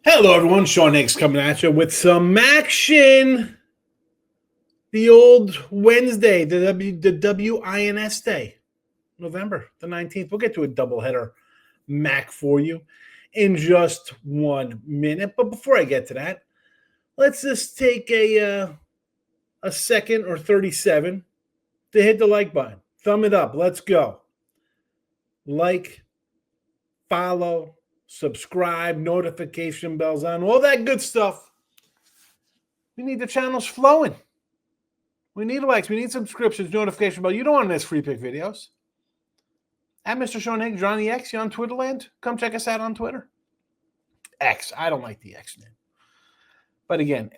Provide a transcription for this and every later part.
Hello, everyone. Sean Higgs coming at you with some action. The old Wednesday, the WINS day, November the 19th. We'll get to a doubleheader Mac for you in just 1 minute. But before I get to that, let's just take a second or 37 to hit the like button. Thumb it up. Let's go. Like, follow, subscribe, notification bells on, all that good stuff. We need the channels flowing. We need likes. We need subscriptions, notification bell. You don't want to miss free pick videos. At Mr. Sean Higgs, Johnny X, you on Twitter land? Come check us out on Twitter. X. I don't like the X name. But again,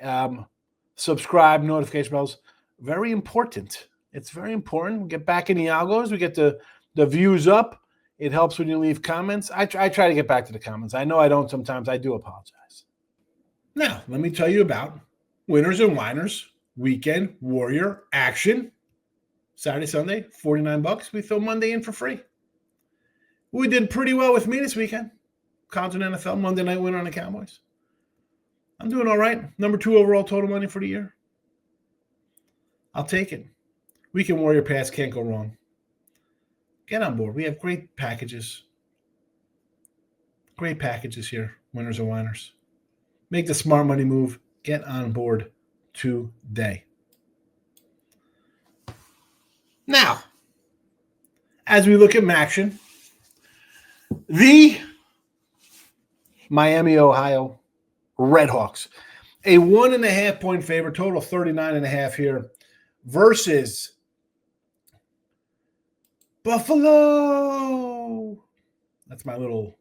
subscribe, notification bells. Very important. It's very important. We get back in the algos. We get the views up. It helps when you leave comments. I try to get back to the comments. I know I don't sometimes. I do apologize. Now, let me tell you about winners and whiners. Weekend Warrior action. Saturday, Sunday, $49. We throw Monday in for free. We did pretty well with me this weekend. Continental NFL, Monday night winner on the Cowboys. I'm doing all right. Number 2 overall total money for the year. I'll take it. Weekend Warrior pass can't go wrong. Get on board. We have great packages. Great packages here, winners and whiners. Make the smart money move. Get on board today. Now, as we look at action, the Miami, Ohio Redhawks, a 1.5 point favorite, total 39.5 here, versus Buffalo. That's my little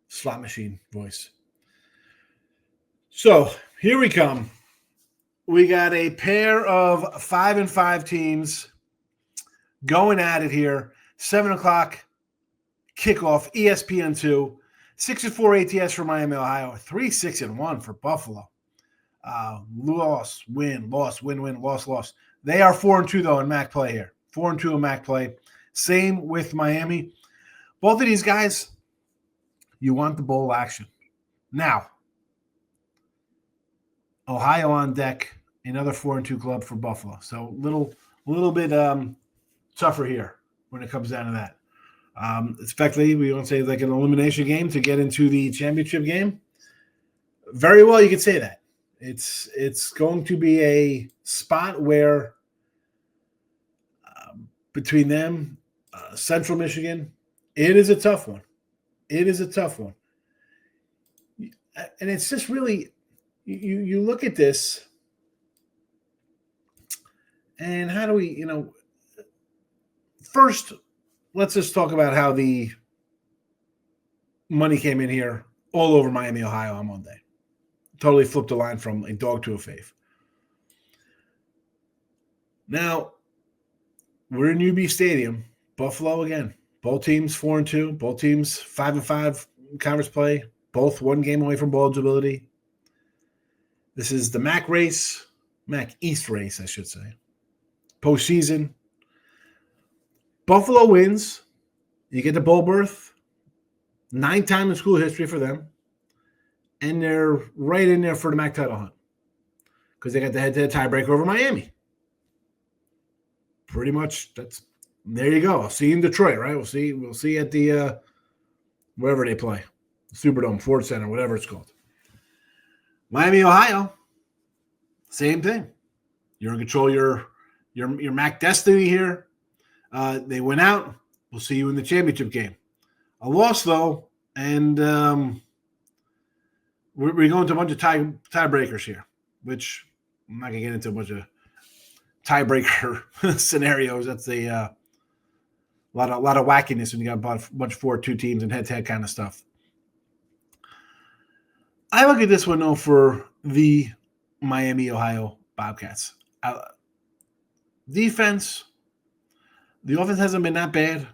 slot machine voice. So here we come. We got a pair of 5-5 teams going at it here. 7 o'clock kickoff, ESPN 2. 6-4 ATS for Miami, Ohio. 3-6-1 for Buffalo. Loss, win, loss, win, win, loss, loss. They are 4-2 though in MAC play here. 4-2 in MAC play. Same with Miami. Both of these guys, you want the bowl action. Now, Ohio on deck, another 4-2 club for Buffalo. So little bit tougher here when it comes down to that. Effectively, we want to say like an elimination game to get into the championship game. Very well, you could say that. It's going to be a spot where between them, Central Michigan, it is a tough one. It is a tough one. And it's just really, you look at this, and how do we, first, let's just talk about how the money came in here all over Miami, Ohio on Monday. Totally flipped the line from a dog to a fave. Now, we're in UB Stadium, Buffalo again. Both teams 4-2, both teams 5-5 conference play, both 1 game away from bowl eligibility. This is the MAC race, MAC East race, I should say. Postseason. Buffalo wins. You get the bowl berth. 9 times in school history for them. And they're right in there for the MAC title hunt. Because they got the head-to-head tiebreaker over Miami. Pretty much, there you go. I'll see you in Detroit, right? We'll see at the wherever they play. Superdome, Ford Center, whatever it's called. Miami, Ohio, same thing. You're in control of your MAC destiny here. They went out. We'll see you in the championship game. A loss, though, and we're going to a bunch of tiebreakers here, which I'm not going to get into a bunch of tiebreaker scenarios. That's a lot of wackiness when you got a bunch of 4-2 teams and head-to-head kind of stuff. I look at this one, though, for the Miami, Ohio Bobcats. Defense, the offense hasn't been that bad.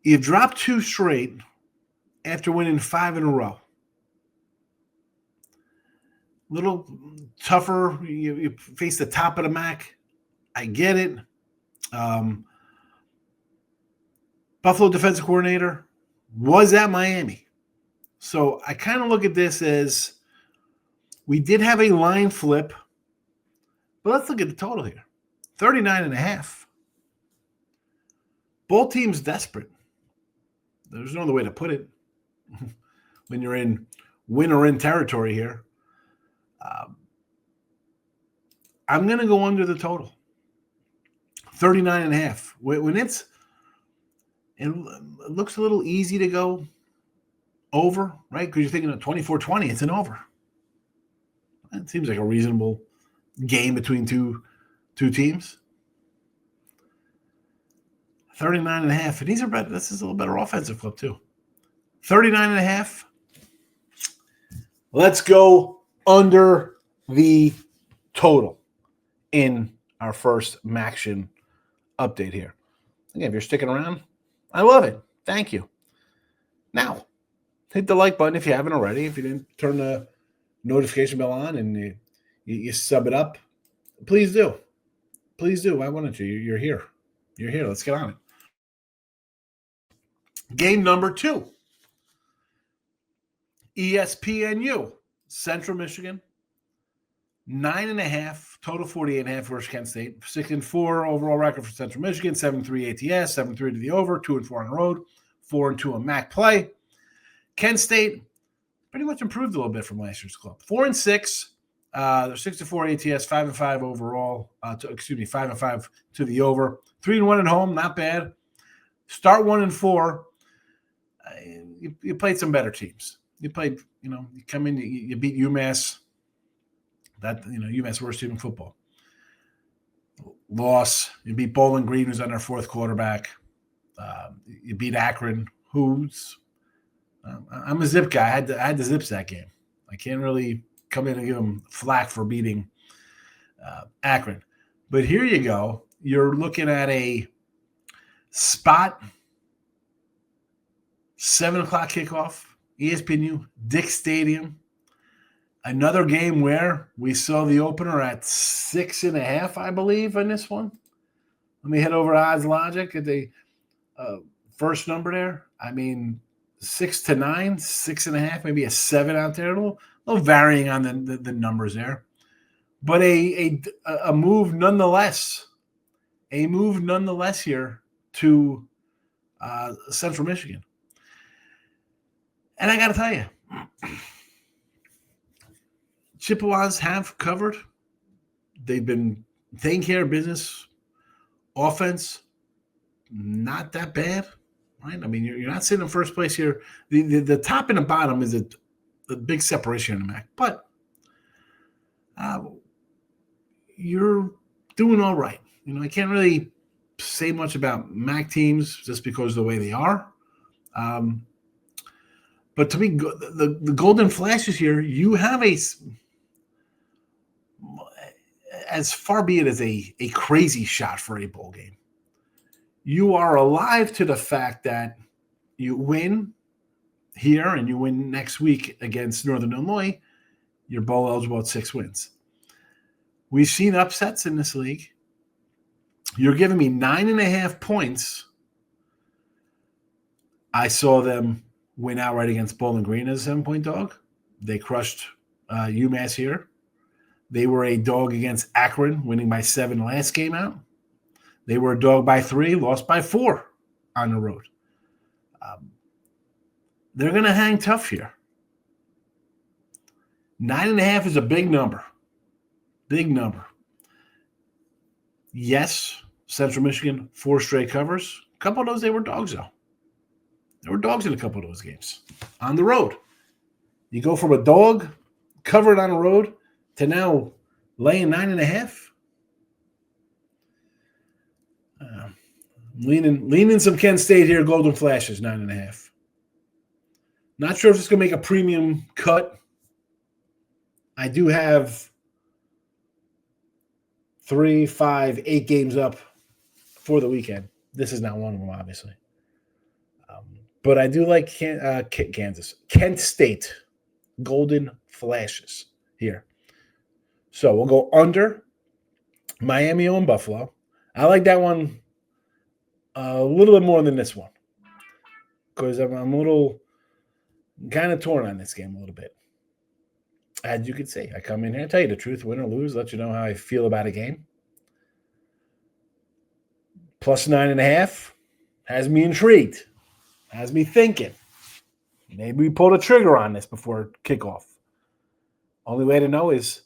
You've dropped 2 straight after winning 5 in a row. Little tougher. You face the top of the MAC. I get it. But Buffalo defensive coordinator, was at Miami. So I kind of look at this as we did have a line flip, but let's look at the total here. 39.5. Both teams desperate. There's no other way to put it. When you're in win or in territory here. I'm going to go under the total. 39.5. When it looks a little easy to go over, right? Because you're thinking of 24-20, it's an over. It seems like a reasonable game between two teams. 39.5. And these are better. This is a little better offensive flip, too. 39.5. Let's go under the total in our first Maction update here. Again, if you're sticking around, I love it. Thank you. Now, hit the like button if you haven't already. If you didn't turn the notification bell on and you sub it up, please do. Please do. Why wouldn't you? You're here. You're here. Let's get on it. Game number 2. ESPNU, Central Michigan, 9.5, total 48.5 versus Kent State. 6-4 overall record for Central Michigan, 7-3 ATS, 7-3 to the over, 2-4 on the road, 4-2 on MAC play. Kent State pretty much improved a little bit from last year's club. 4-6, they're 6-4 ATS, 5-5 overall. 5-5 to the over, 3-1 at home, not bad. Start 1-4. You played some better teams. You played, you come in, you beat UMass. UMass worst team in football. Loss. You beat Bowling Green, who's on their 4th quarterback. You beat Akron, who's I'm a Zip guy. I had the Zips that game. I can't really come in and give them flack for beating Akron. But here you go. You're looking at a spot 7 o'clock kickoff. ESPNU, Dick Stadium. Another game where we saw the opener at 6.5, I believe, in this one. Let me head over to Odds Logic at the first number there. 6 to 9, 6.5, maybe a 7 out there. A little varying on the numbers there. But a move nonetheless. A move nonetheless here to Central Michigan. And I got to tell you, Chippewas have covered. They've been taking care of business. Offense, not that bad, right? You're not sitting in first place here. The top and the bottom is a big separation in the MAC. But you're doing all right. I can't really say much about MAC teams just because of the way they are. But to me, the Golden Flashes here, you have as far be it as a crazy shot for a bowl game. You are alive to the fact that you win here and you win next week against Northern Illinois, you're bowl eligible at 6 wins. We've seen upsets in this league. You're giving me 9.5 points. I saw them win outright against Bowling Green as a 7-point dog. They crushed UMass here. They were a dog against Akron, winning by 7 last game out. They were a dog by 3, lost by 4 on the road. They're going to hang tough here. 9.5 is a big number. Big number. Yes, Central Michigan, 4 straight covers. A couple of those, they were dogs, though. There were dogs in a couple of those games on the road. You go from a dog covered on the road to now laying 9.5. Leaning some Kent State here. Golden Flashes 9.5. Not sure if it's going to make a premium cut. I do have 3, 5, 8 games up for the weekend. This is not one of them, obviously. But I do like Kent State, Golden Flashes here. So we'll go under Miami and Buffalo. I like that one a little bit more than this one. because I'm a little kind of torn on this game a little bit. As you can see, I come in here and tell you the truth, win or lose, let you know how I feel about a game. Plus 9.5 has me intrigued, has me thinking. Maybe we pull the trigger on this before kickoff. Only way to know is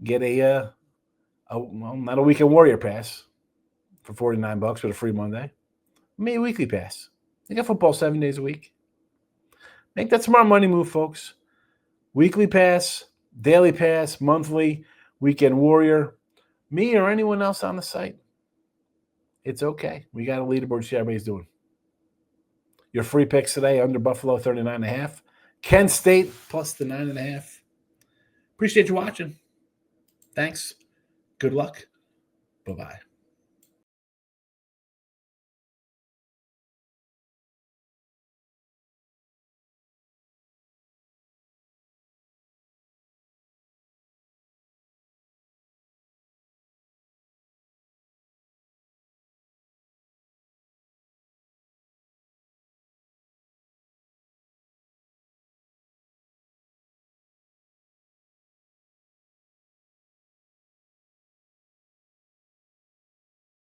get not a weekend warrior pass for $49 with a free Monday. Maybe a weekly pass. You got football 7 days a week. Make that smart money move, folks. Weekly pass, daily pass, monthly, weekend warrior. Me or anyone else on the site. It's okay. We got a leaderboard to see how everybody's doing. Your free picks today under Buffalo 39.5. Kent State plus the 9.5. Appreciate you watching. Thanks. Good luck. Bye-bye.